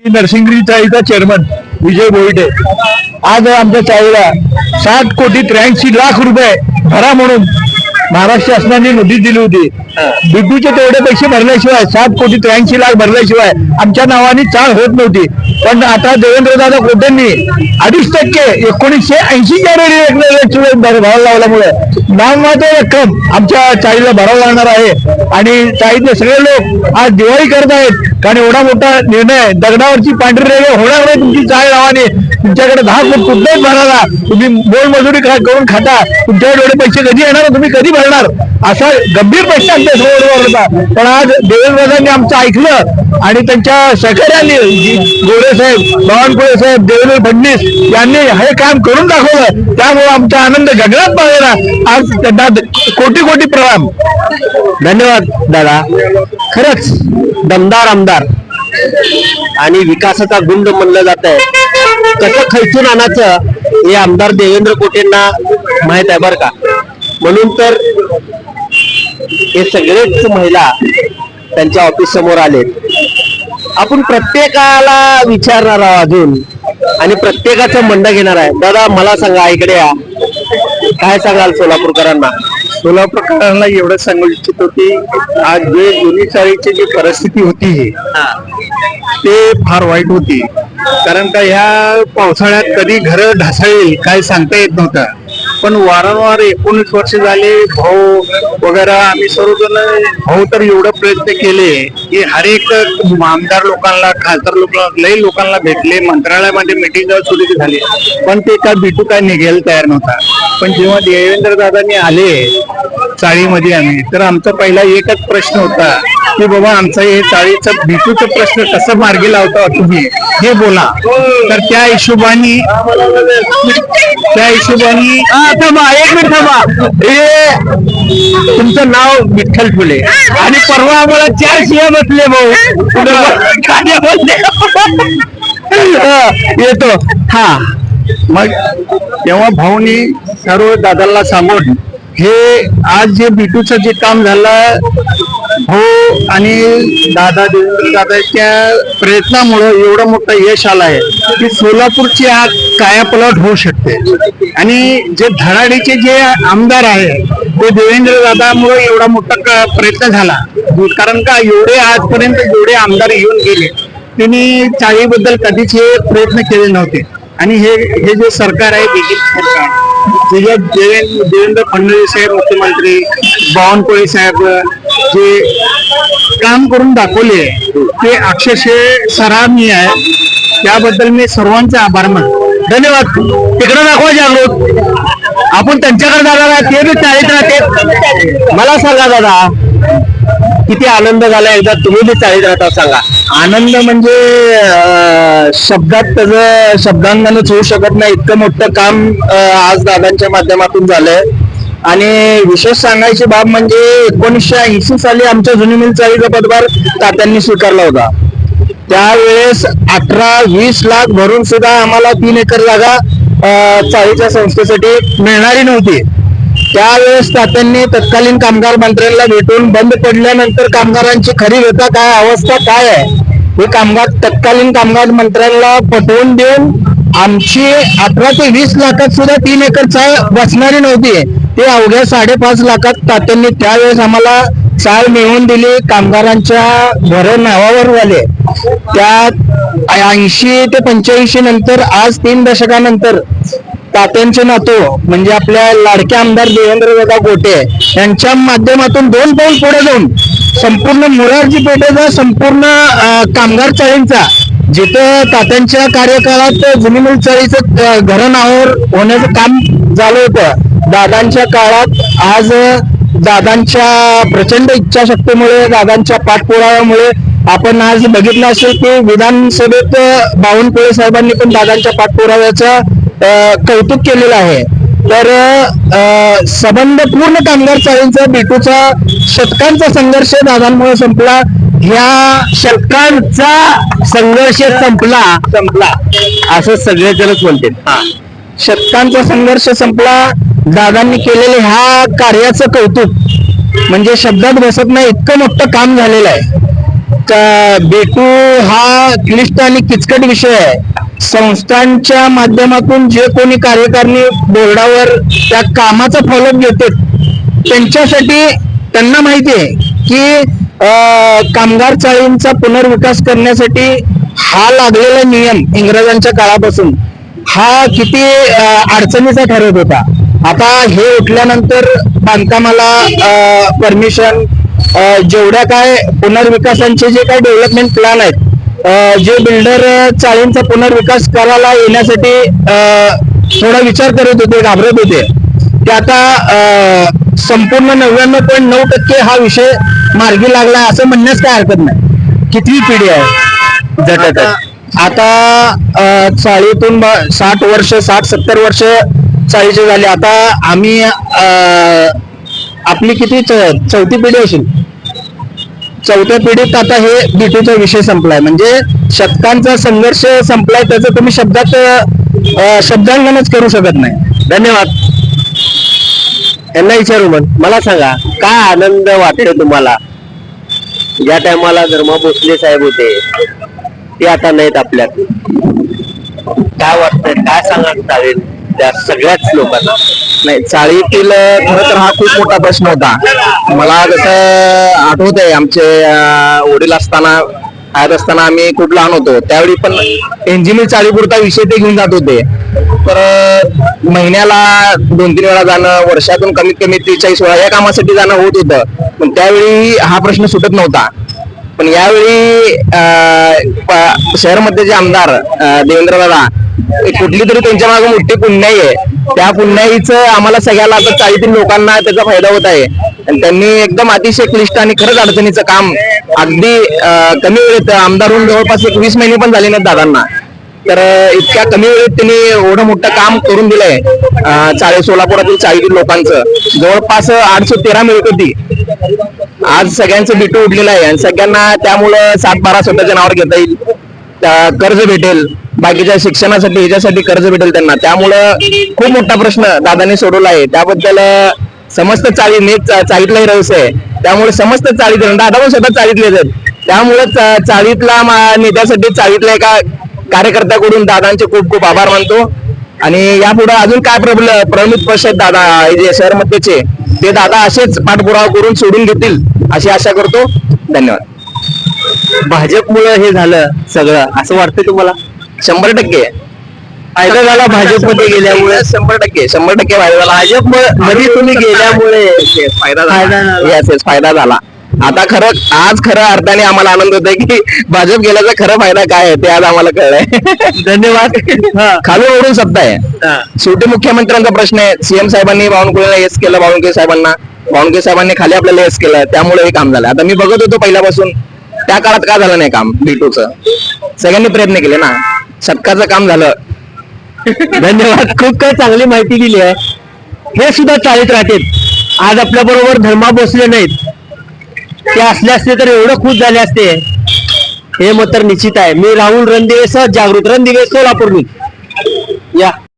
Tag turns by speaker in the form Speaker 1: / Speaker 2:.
Speaker 1: नरसिंगरी चाळीचा chairman विजय बोईटे आज आमच्या चाळीला 60,83,00,000 रुपये भरा म्हणून महाराष्ट्र शासनाने नोटीस दिली होती. बिड्डूचे तेवढे पैसे भरल्याशिवाय 60,83,00,000 भरल्याशिवाय आमच्या नावाने चाळ होत नव्हती. पण आता देवेंद्रदादा कोटेंनी 2.5% 1980च्या भरायला लावल्यामुळे नाममात्र रक्कम आमच्या चाळीला भरावं लागणार आहे. आणि चाळीतले सगळे लोक आज दिवाळी करत आहेत. कारण एवढा मोठा निर्णय, दगडावरची पांढरी रेल्वे होणार नाही तुमची चाळ नावाने. तुमच्याकडे 10 कोटी कुठल्याही भराला तुम्ही मोलमजुरी करून खाता, तुमच्याकडे एवढे पैसे कधी येणार, तुम्ही कधी भरणार, असा गंभीर प्रश्न आमच्या समोर होता. पण आज देवेंद्रदादांनी आमचं ऐकलं आणि त्यांच्या सहकार्याने गोरे साहेब, बावनकुळे साहेब, देवेंद्र फडणवीस यांनी हे काम करून दाखवलं. त्यामुळे आमचा आनंद गगनात पाहिला. आज त्यांना कोटी कोटी प्रणाम.
Speaker 2: धन्यवाद दादा. खरंच दमदार आमदार आणि विकासाचा गुंड म्हणलं जात आहे. कसं खैचून आणायचं हे आमदार देवेंद्र कोटेंना माहित आहे बर का. म्हणून तर हे सगळेच महिला त्यांच्या ऑफिस समोर आले. आपण प्रत्येकाला विचारणार आहोत अजून आणि प्रत्येकाचं म्हणणं घेणार आहे. दादा मला सांगा, इकडे या, काय सांगाल सोलापूरकरांना?
Speaker 1: सोलापूरकरांना एवढं सांगू इच्छितो की आज जे दोन्ही चाळीची जी परिस्थिती होती ते फार वाईट होती. कारण का ह्या पावसाळ्यात कधी घर ढासळेल काय सांगता येत नव्हतं. पण वारंवार 19 वर्ष झाले भाऊ वगैरे आम्ही सर्वजण भाऊ तर एवढं प्रयत्न केले की हर एक आमदार लोकांना, खासदार लोकांना, लई लोकांना भेटले, मंत्रालयामध्ये मिटिंग सुरू झाली. पण ते काय बिटू काय निघायला तयार नव्हता. पण जेव्हा देवेंद्र दादांनी आले चाळीमध्ये आम्ही, तर आमचा पहिला एकच प्रश्न होता की बाबा आमचा हे चाळीचं बिटूचा प्रश्न कसं मार्गी लावता तुम्ही हे बोला. तर त्या हिशोबाने
Speaker 2: थांबा, 1 मिनिट थांबा. हे तुमचं नाव विठ्ठल फुले आणि परवा आम्हाला 4 शिया बसले भाऊ.
Speaker 1: येतो हा. मग तेव्हा भाऊनी सर्व दादाला सांगून हे आज जे बिटूचं जे काम झालं भाऊ आणि देवेंद्र दादाच्या प्रयत्नामुळे एवढं मोठं यश आलं आहे की सोलापूरची आज कायापलट होऊ शकते. आणि जे धडाडीचे जे आमदार आहे ते देवेंद्र दादामुळे एवढा मोठा प्रयत्न झाला. कारण का एवढे आजपर्यंत जेवढे आमदार येऊन गेले त्यांनी चाळीबद्दल कधीच हे प्रयत्न केले नव्हते. आणि हे जे सरकार आहे बीजेपी सरकार, त्याच्यात देवेंद्र फडणवीस साहेब मुख्यमंत्री, बावनकुळे साहेब जे काम करून दाखवले ते अक्षरशः सराहनीय आहे. त्याबद्दल मी सर्वांचे आभार मानतो.
Speaker 2: धन्यवाद. तिकडे दाखवा जागृत. आपण त्यांच्याकडे जाणार ते बी चाळीत राहते. मला सांगा दादा, किती आनंद झाला एकदा तुम्ही बी चाळीत राहता. सांगा.
Speaker 1: आनंद म्हणजे शब्दात त्याचं शब्दांगणच होऊ शकत नाही. इतकं मोठं काम आज दादांच्या माध्यमातून झालंय. आणि विशेष सांगायची बाब म्हणजे 1980 साली आमच्या जुनी मिल चाळीचा पदभार तात्यांनी स्वीकारला होता. त्यावेळेस 18-20 लाख भरून सुद्धा आम्हाला 3 एकर जागा चाळीच्या संस्थेसाठी मिळणारी नव्हती. त्यावेळेस तात्यांनी तत्कालीन कामगार मंत्र्यांना भेटून बंद पडल्यानंतर कामगारांची खरी व्यथा काय, अवस्था काय आहे हे तत्कालीन कामगार मंत्र्यांना पटवून देऊन आमची 18 ते 20 लाखात सुद्धा 3 एकर चाळ बसणारी नव्हती. ते अवघ्या 5.5 लाखात तात्यांनी त्यावेळेस आम्हाला चाळ मिळवून दिली. कामगारांच्या घर नावावर झाले. त्यात 80 ते 85 नंतर आज 3 दशकानंतर तात्यांचे नातू म्हणजे आपल्या लाडक्या आमदार देवेंद्रदादा कोटे यांच्या माध्यमातून 2 पाऊल पुढे जाऊन संपूर्ण मोरारजी पेठेचा संपूर्ण कामगार चाळींचा, जिथं तात्यांच्या कार्यकाळात जुनी मिल चाळीचं घर नावावर होण्याचं काम झालं होतं, दादांच्या काळात आज दादांच्या प्रचंड इच्छाशक्तीमुळे, दादांच्या पाठपुराव्यामुळे आपण आज बघितलं असेल की विधानसभेत बावनकुळे साहेबांनी पण दादांच्या पाठपुराव्याचं कौतुक केलेलं आहे. तर संबंध पूर्ण कामगार चाळींचा बिटूचा शतकांचा संघर्ष दादांमुळे संपला. ह्या
Speaker 2: शतकांचा संघर्ष संपला असं सगळेजणच म्हणते.
Speaker 1: शतकांचा संघर्ष संपला. दादांनी केलेले ह्या कार्याचं कौतुक म्हणजे शब्दात बसत नाही, इतकं मोठं काम झालेलं आहे. बेटू हा क्लिष्ट आणि किचकट विषय आहे. संस्थांच्या माध्यमातून जे कोणी कार्यकारिणी बोर्डावर त्या कामाचा फॉलोअप घेतात त्यांच्यासाठी त्यांना माहिती आहे की कामगार चाळींचा पुनर्विकास करण्यासाठी हा लागलेला नियम इंग्रजांच्या काळापासून हा किती अडचणीचा ठरत होता. आता हे उठल्यानंतर बांधकामाला परमिशन जेवढ्या काय पुनर्विकासांचे जे काही डेव्हलपमेंट प्लॅन आहेत जे बिल्डर चाळींचा पुनर्विकास करायला येण्यासाठी थोडा विचार करत होते घाबरत होते ते आता संपूर्ण 99.9% हा विषय मार्गी लागला असं म्हणण्यास काय हरकत नाही. कितवी पिढी आहे झटत आता चाळीतून 60-70 वर्ष चाळीचे झाले. आता आम्ही आपली किती चौथी पिढी असेल. चौथ्या पिढीत आता हे बीटूचा विषय संपलाय म्हणजे शतकांचा संघर्ष संपलाय त्याचं तुम्ही शब्दांगणच करू शकत नाही.
Speaker 2: धन्यवाद. यांना विचारू मला सांगा काय आनंद वाटतो तुम्हाला ज्या टायमाला धर्मा भोसले साहेब होते ते आता नाहीत आपल्यात. काय वाटतंय काय सांगायला चालेल त्या सगळ्याच लोकांना.
Speaker 1: नाही चाळीतील खरं तर हा खूप मोठा प्रश्न होता. मला जसं आठवत आहे आमचे वडील असताना आम्ही खूप लहान होतो त्यावेळी पण इंजिनियर चाळीपुरता विषय ते घेऊन जात होते. तर महिन्याला 2-3 वेळा जाणं वर्षातून कमीत कमी 43 वेळा या कामासाठी जाणं होत होतं. पण त्यावेळी हा प्रश्न सुटत नव्हता. पण यावेळी शहरामध्ये जे आमदार देवेंद्र दादा कुठली तरी त्यांच्या मागे मोठी पुण्याई आहे. त्या पुण्याईचं आम्हाला सगळ्याला आता चाळीतील लोकांना त्याचा फायदा होत आहे. आणि त्यांनी एकदम अतिशय क्लिष्ट आणि खरंच अडचणीचं काम अगदी कमी वेळेत आमदार होऊन जवळपास 20 महिने पण झाले नाहीत दादांना. तर इतक्या कमी वेळेत त्यांनी एवढं मोठं काम करून दिलंय. सोलापुरातील चाळीतील लोकांचं जवळपास 813 मिळकती आज सगळ्यांचं बिटू उडलेलं आहे आणि सगळ्यांना त्यामुळं 7-12 स्वतःच्या नावावर घेता येईल. कर्ज भेटेल बाकीच्या शिक्षणासाठी ह्याच्यासाठी कर्ज भेटेल त्यांना. त्यामुळं खूप मोठा प्रश्न दादांनी सोडवला आहे. त्याबद्दल समस्त चाळीतलाही रस आहे. त्यामुळे समस्त चाळीत दादा पण स्वतः चाळीतले आहेत. त्यामुळे चाळीतला नेत्यासाठी चाळीतल्या एका कार्यकर्त्याकडून दादांचे खूप खूप आभार मानतो. आणि यापुढे अजून काय प्रमुख प्रश्न आहेत दादा जे शहरमध्येचे ते दादा असेच पाठपुरावा करून सोडून घेतील अशी आशा करतो. धन्यवाद.
Speaker 2: भाजपमुळे हे झालं सगळं असं वाटतंय तुम्हाला?
Speaker 1: 100%
Speaker 2: फायदा झाला भाजपमध्ये गेल्यामुळे.
Speaker 1: 100% फायदा झाला.
Speaker 2: मध्ये तुम्ही गेल्यामुळे
Speaker 1: फायदा झाला. आता आज खरं अर्थाने आम्हाला आनंद होतोय की भाजप गेल्याचा खरं फायदा काय आहे ते आज आम्हाला कळलंय.
Speaker 2: धन्यवाद.
Speaker 1: खाली ओढून सत्ता आहे. शेवटी मुख्यमंत्र्यांचा प्रश्न आहे. सीएम साहेबांनी बावनकुळेला येस केलं. बावनकुळे साहेबांनी खाली आपल्याला येस केलं त्यामुळे हे काम झालं. आता मी बघत होतो पहिल्यापासून त्या काळात का झालं नाही काम बीटूचं. सगळ्यांनी प्रयत्न केले ना. शतकाचं काम झालं.
Speaker 2: धन्यवाद. खूप काही चांगली माहिती दिली आहे. हे सुद्धा चालत राहतील. आज आपल्या बरोबर धर्मा भोसले नाहीत ते असले असते तर एवढं खुश झाले असते हे मत तर निश्चित आहे. मी राहुल रणदिवे सह जागृत रणदिवे सोलापूर या